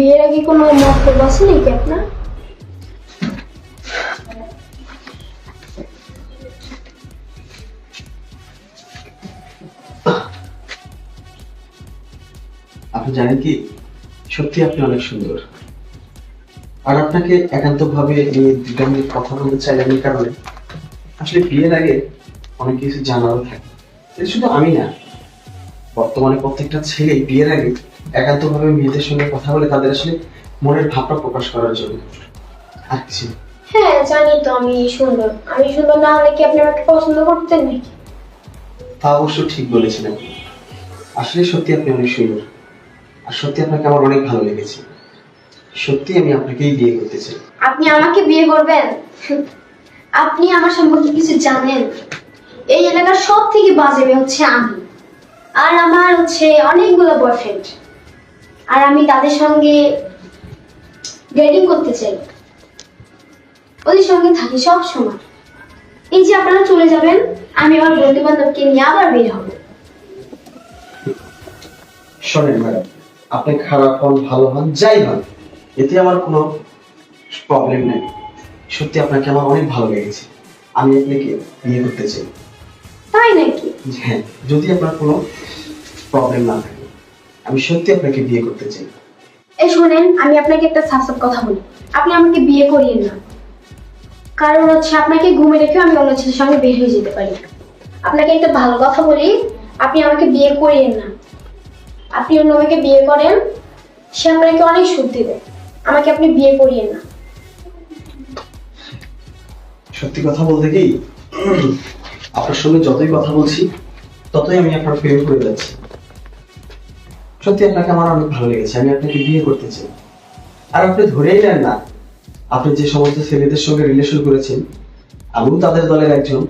বিয়ের আগে কোনো মন্তব্য আছে নাকি আপনার? আপনি জানেন কি, সত্যি আপনি অনেক সুন্দর। আর আপনাকে একান্তভাবে এই দুটা মিনিট কথা বলতে চাইলাম এই কারণে, আসলে বিয়ের আগে অনেক কিছু জানারও থাকে। এটা শুধু আমি না, বর্তমানে প্রত্যেকটা ছেলে বিয়ের আগে একান্তভাবে মেয়েদের সঙ্গে কথা বলে তাদের আসলে মনের ভাবটা প্রকাশ করার জন্য। আর কিছু না। হ্যাঁ জানি তো আমি সুন্দর। আমি সুন্দর না হলে কি আপনি আমাকে পছন্দ করতেন নাকি? তা অবশ্য ঠিক বলেছেন আপনি। আসলে সত্যি আপনি অনেক সুন্দর। আর সত্যি আপনাকে আমার অনেক ভালো লেগেছে। সত্যি আমি আপনাকেই বিয়ে করতে চাই। আপনি আমাকে বিয়ে করবেন? আপনি আমার সম্পর্কে কিছু জানেন? এই এলাকার সব থেকে বাজে মেয়ে হচ্ছে আমি। আর আমার হচ্ছে অনেকগুলো বয়ফ্রেন্ড। আর আমি তাদের সঙ্গে ডেটিং করতে চাই, ওদের সঙ্গে থাকি সব সময়। এই যে আপনারা চলে যাবেন, আমি আমার বন্ধু বান্ধবকে নিয়ে আবার বের হবো। শোনেন ম্যাডাম, আপনি খারাপ হন ভালো হন যাই হন, এতে আমার কোনো প্রবলেম নেই। সত্যি আপনাকে আমার অনেক ভালো লেগেছে। আমি আপনাকে বিয়ে করতে চাই। তাই নাকি? হ্যাঁ, যদি আপনার কোনো প্রবলেম না থাকে, আমি সত্যি আপনাকে বিয়ে করতে চাই। এই শোনেন, আমি আপনাকে একটা সাফ সাফ কথা বলি, আপনি আমাকে বিয়ে করিয়েন না। কারণ হচ্ছে আপনাকে ঘুমে রেখেও আমি অন্য ছেলের সঙ্গে বের হয়ে যেতে পারি। আপনাকে একটা ভালো কথা বলি, আপনি আমাকে বিয়ে করিয়েন না। আপনি অন্য মেয়েকে বিয়ে করেন, সে আপনাকে অনেক সুখ দেবে। আমাকে আপনি বিয়ে করিয়েন না। সত্যি কথা বলতে কি, আপনার সঙ্গে যতই কথা বলছি ততই আমি আপনার প্রেম করে যাচ্ছি। সত্যি আপনাকে আমার অনেক ভালো লেগেছে। আমি আপনাকে বিয়ে করতে চাই। আর আপনি ধরেই নেন না, আপনি যে সমস্ত ছেলেদের সঙ্গে রিলেশন করেছেন, আমিও তাদের দলের একজন।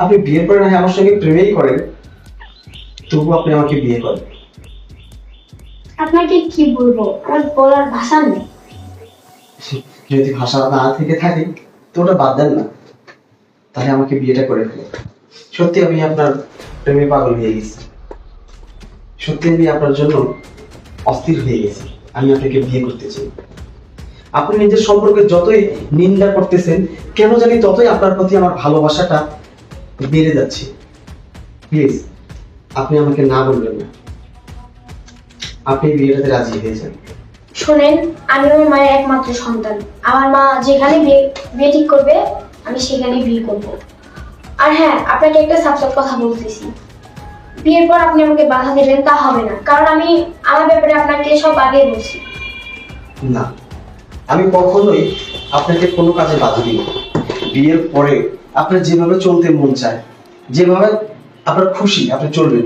আপনি বিয়ের পরে না হয় আমার সঙ্গে প্রেমেই করেন, তবু আপনি আমাকে বিয়ে করেন। আপনাকে কি বলবো, আমার বলার ভাষা নেই। যদি ভাষা না থেকে থাকে তো ওটা বাদ দেন না, তাহলে আমাকে বিয়েটা করে ফেলে। সত্যি আমি আপনার প্রেমে পাগল হয়ে গেছি। সত্যি আমি আপনার জন্য অস্থির হয়ে গেছি। আমি আপনাকে বিয়ে করতে চাই। আপনি নিজের সম্পর্কে যতই নিন্দা করতেছেন, কেন জানি ততই আপনার প্রতি আমার ভালোবাসাটা বেড়ে যাচ্ছে। প্লিজ, আপনি আমাকে না বলবেন না। আপনি বিয়েটাতে রাজি হয়ে যান। শোনেন, আমি আমার মায়ের একমাত্র সন্তান। আমার মা যেখানে বিয়ে বিয়ে ঠিক করবে, আমি সেখানে বিয়ে করব। আর হ্যাঁ, আপনাকে একটা সাফ সাফ কথা বলতেছি, বিয়ের পর আপনি আমাকে বাধা দেবেন তা হবে না। কারণ আমি আমার ব্যাপারে আপনাকে সব আগেই বলছি। না, আমি কখনোই আপনাকে কোনো কাজে বাধা দিব না। বিয়ের পরে আপনার যেভাবে চলতে মন চায়, যেভাবে আপনার খুশি আপনি চলবেন,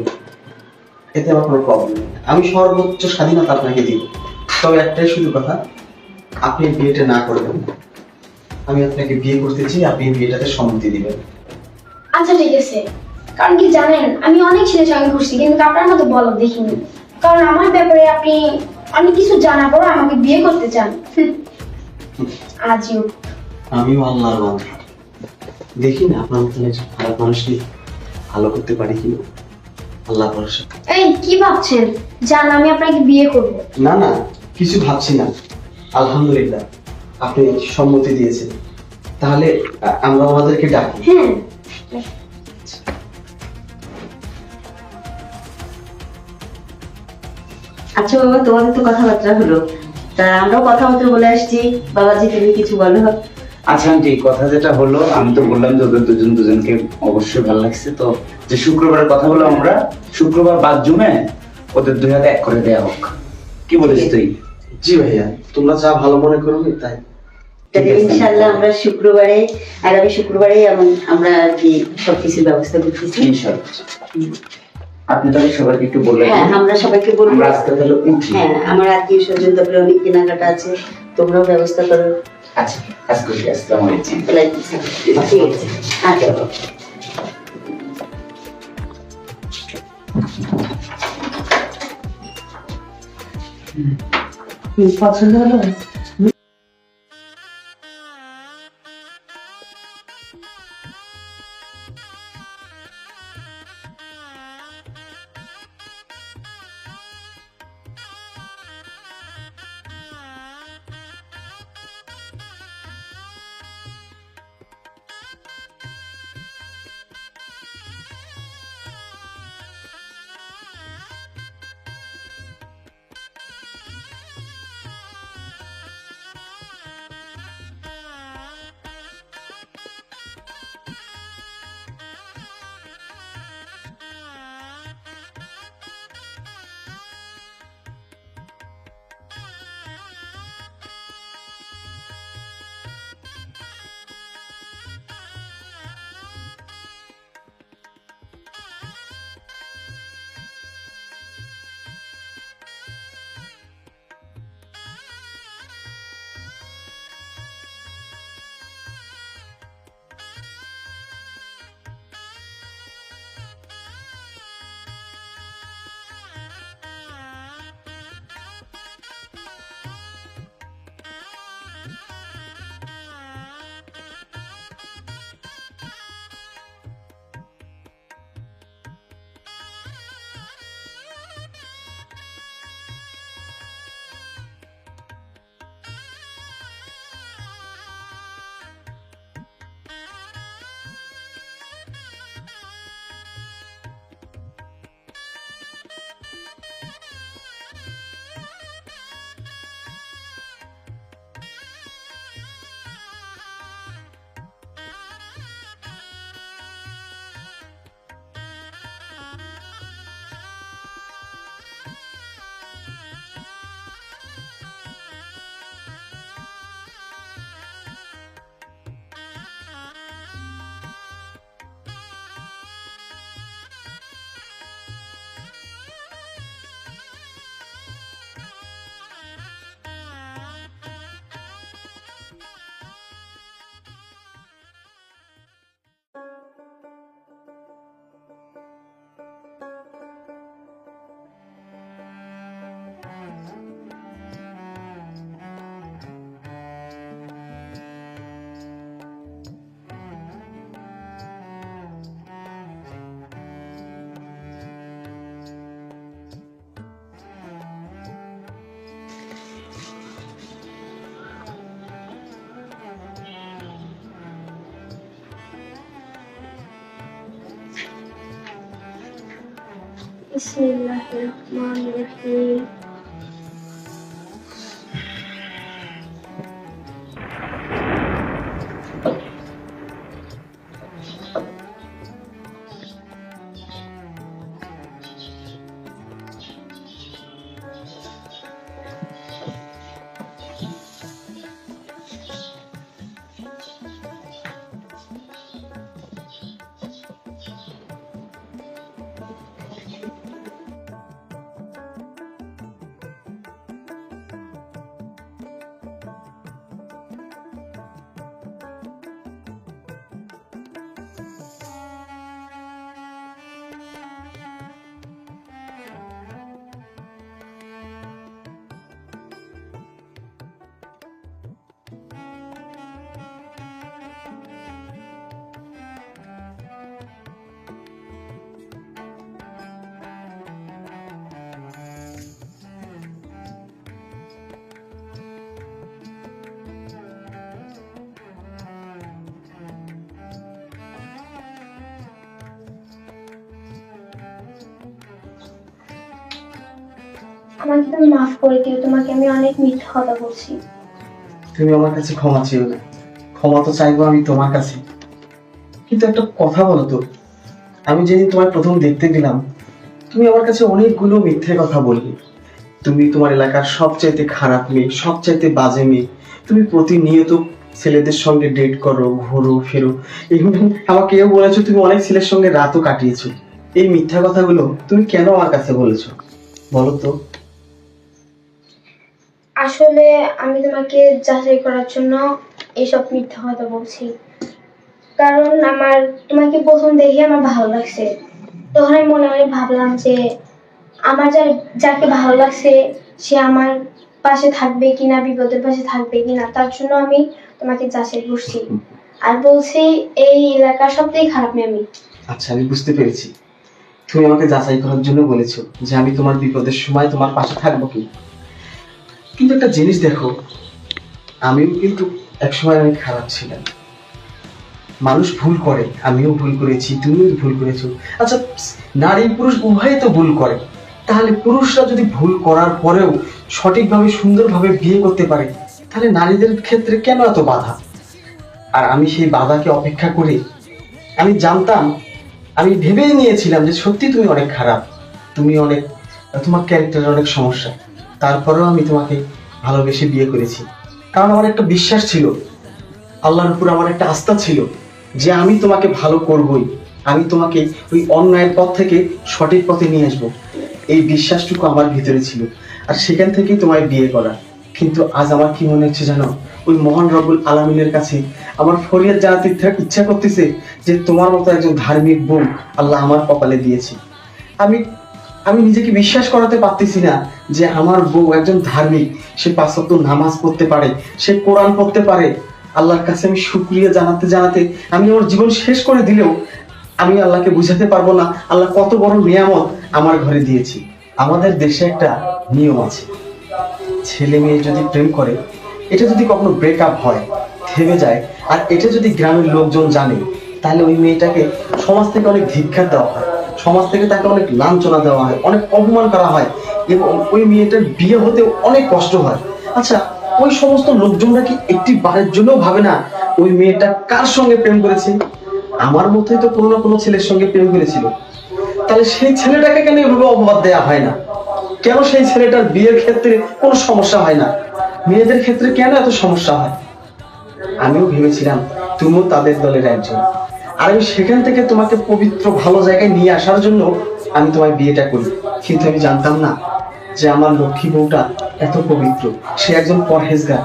এতে আমার কোনো প্রবলেম নেই। আমি সর্বোচ্চ স্বাধীনতা আপনাকে দিব। তবে একটাই শুধু কথা, আপনি বিয়েটা না করবেন না। আমি আপনাকে বিয়ে করতে চাই, আপনি বিয়েটাতে সম্মতি দিবেন। আচ্ছা ঠিক আছে। কারণ কি জানেন, আমি অনেক ছেলের সঙ্গে ঘুরছি, কিন্তু আপনার মতো বলদ দেখিনি। কারণ আমার ব্যাপারে আপনি অনেক কিছু জানার পর আমাকে বিয়ে করতে চান। আজও আমিও আল্লাহর বান্দা, দেখি না আপনার মতন একজন খারাপ মানুষকে ভালো করতে পারি কিনা। আল্লাহ ভরসা। এই কি ভাবছেন? জান, আমি আপনাকে বিয়ে করব। না না, কিছু ভাবছি না। আলহামদুলিল্লাহ, আপনি সম্মতি দিয়েছেন। তাহলে আমরা ওনাদেরকে ডাকি। হ্যাঁ। আচ্ছা বাবা, তোমাদের তো কথাবার্তা হলো, তা আমরাও কথাবার্তা বলে আসছি। বাবাজি তুমি কিছু বলো। আচ্ছা আন্টি, কথা যেটা হলো, আমি তো বললাম যে ওদের দুজন দুজনকে অবশ্যই ভালো লাগছে, তো যে শুক্রবারের কথা বললাম আমরা, শুক্রবার বাদ জমে ওদের দুই হাতে এক করে দেয়া হোক। কি বলিস তুই? জি ভাইয়া, তোমরা যা ভালো মনে করবে তাই। তাহলে ইনশাল্লাহ আমরা শুক্রবারে, আগামী শুক্রবারে আমরা আর কি সবকিছুর ব্যবস্থা করতেছি। ইনশাআল্লাহ। আপনি তাহলে সবাইকে একটু বললেন? হ্যাঁ, আমরা সবাইকে বলবো। আমরা আজকে তাহলে উঠি। হ্যাঁ, আমার আত্মীয় স্বজন, তারপরে অনেক কেনাকাটা আছে, তোমরাও ব্যবস্থা করো। আচ্ছা, আজকে উঠি। আসসালামু আলাইকুম। ওয়ালাইকুম আসসালাম। ঠিক আছে, আচ্ছা বাবা। পছন্দ হলো? বিসমিল্লাহির রহমানির রহিম। আমাকে তুমি মাফ করে দিও, তোমাকে আমি অনেক মিথ্যা কথা বলছি। তুমি আমার কাছে ক্ষমা চেও না, ক্ষমা তো চাইবো আমি তোমার কাছে, কিন্তু একটা কথা বলো তো, আমি যেদিন তোমার প্রথম দেখতে গেলাম তুমি আমার কাছে অনেকগুলো মিথ্যে কথা বললে। তুমি তোমার এলাকার সবচাইতে খারাপ মেয়ে, সবচাইতে বাজে মেয়ে, তুমি প্রতিনিয়ত ছেলেদের সঙ্গে ডেট করো, ঘোরো ফেরো, এগুলো আমাকে এও বলেছো তুমি অনেক ছেলের সঙ্গে রাতও কাটিয়েছো। এই মিথ্যা কথাগুলো তুমি কেন আমার কাছে বলেছো বলো তো? আসলে আমি তোমাকে যাচাই করার জন্য এইসব মিথ্যা কথা বলছি, কারণ আমার তোমাকে প্রথম দেখে আমার ভালো লাগছে। তখন আমি মনে মনে ভাবলাম যে আমার যাকে ভালো লাগছে সে আমার পাশে থাকবে কিনা, বিপদের পাশে থাকবে কিনা, তার জন্য আমি তোমাকে যাচাই করছি। আর বলছি এই এলাকার সবথেকে খারাপ মেয়ে আমি। আচ্ছা, আমি বুঝতে পেরেছি, তুমি আমাকে যাচাই করার জন্য বলেছো যে আমি তোমার বিপদের সময় তোমার পাশে থাকবো কি। কিন্তু একটা জিনিস দেখো, আমিও কিন্তু একসময় অনেক খারাপ ছিলাম। মানুষ ভুল করে, আমিও ভুল করেছি, তুমিও ভুল করেছো। আচ্ছা, নারী পুরুষ উভয়ে তো ভুল করে, তাহলে পুরুষরা যদি ভুল করার পরেও সঠিকভাবে সুন্দরভাবে বিয়ে করতে পারে, তাহলে নারীদের ক্ষেত্রে কেন এত বাধা? আর আমি সেই বাধাকে অপেক্ষা করে আমি জানতাম, আমি ভেবেই নিয়েছিলাম যে সত্যি তুমি অনেক খারাপ, তুমি অনেক, তোমার ক্যারেক্টারের অনেক সমস্যা, তারপরেও আমি তোমাকে ভালোবেসে বিয়ে করেছি। কারণ আমার একটা বিশ্বাস ছিল, আল্লাহর উপর আমার একটা আস্থা ছিল যে আমি তোমাকে ভালো করবই, আমি তোমাকে ওই অন্যায়ের পথ থেকে সঠিক পথে নিয়ে আসবো, এই বিশ্বাসটুকু আমার ভিতরে ছিল। আর সেখান থেকেই তোমায় বিয়ে করা। কিন্তু আজ আমার কি মনে হচ্ছে জানো, ওই মহান রব্বুল আলামিনের কাছে আমার ফরিয়াদ জানাতে ইচ্ছা করতেছে যে তোমার মতো একজন ধার্মিক বোন আল্লাহ আমার কপালে দিয়েছে। আমি আমি নিজেকে বিশ্বাস করাতে পারতেছি না যে আমার বউ একজন ধার্মিক, সে 5 ওয়াক্ত নামাজ পড়তে পারে, সে কোরআন পড়তে পারে। আল্লাহর কাছে আমি শুকরিয়া জানাতে জানাতে আমি আমার জীবন শেষ করে দিলেও আমি আল্লাহকে বুঝাতে পারবো না আল্লাহ কত বড় নিয়ামত আমার ঘরে দিয়েছি। আমাদের দেশে একটা নিয়ম আছে, ছেলে মেয়ে যদি প্রেম করে, এটা যদি কখনো ব্রেকআপ হয়, থেমে যায়, আর এটা যদি গ্রামের লোকজন জানে, তাহলে ওই মেয়েটাকে সমাজ থেকে অনেক ধিক্কার দেওয়া হয়, সমাজ থেকে তাকে অনেক লাঞ্ছনা দেওয়া হয়, অনেক অপমান করা হয়, এবং ওই মেয়েটার বিয়ে হতে অনেক কষ্ট হয়। আচ্ছা, ওই সমস্ত লোকজনরা কি একটি বারের জন্য ভাবে না ওই মেয়েটা কার সঙ্গে প্রেম করেছে? আমার মতোই তো কোনো না কোনো ছেলের সঙ্গে প্রেম করেছিল। তাহলে সেই ছেলেটাকে কেন এভাবে অপবাদ দেওয়া হয় না? কেন সেই ছেলেটার বিয়ের ক্ষেত্রে কোনো সমস্যা হয় না? মেয়েদের ক্ষেত্রে কেন এত সমস্যা হয়? আমিও ভেবেছিলাম তুমিও তাদের দলের একজন, আর আমি সেখান থেকে তোমাকে পবিত্র ভালো জায়গায় নিয়ে আসার জন্য আমি তোমায় বিয়েটা করি। কিন্তু আমি জানতাম না যে আমার লক্ষ্মী বউটা এত পবিত্র, সে একজন পরহেজগার।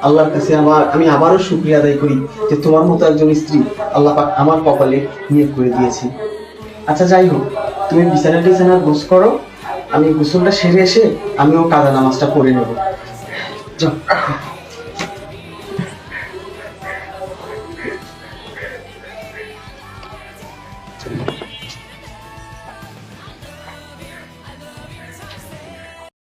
আল্লাহর কাছে আমি আবারও শুকরিয়া আদায় করি যে তোমার মতো একজন স্ত্রী আল্লাহ পাক আমার কপালে নিয়োগ করে দিয়েছে। আচ্ছা, যাই হোক, তুমি বিছানা গোছ করো, আমি গোসলটা সেরে এসে আমিও কাজা নামাজটা পড়ে নেব। যাও।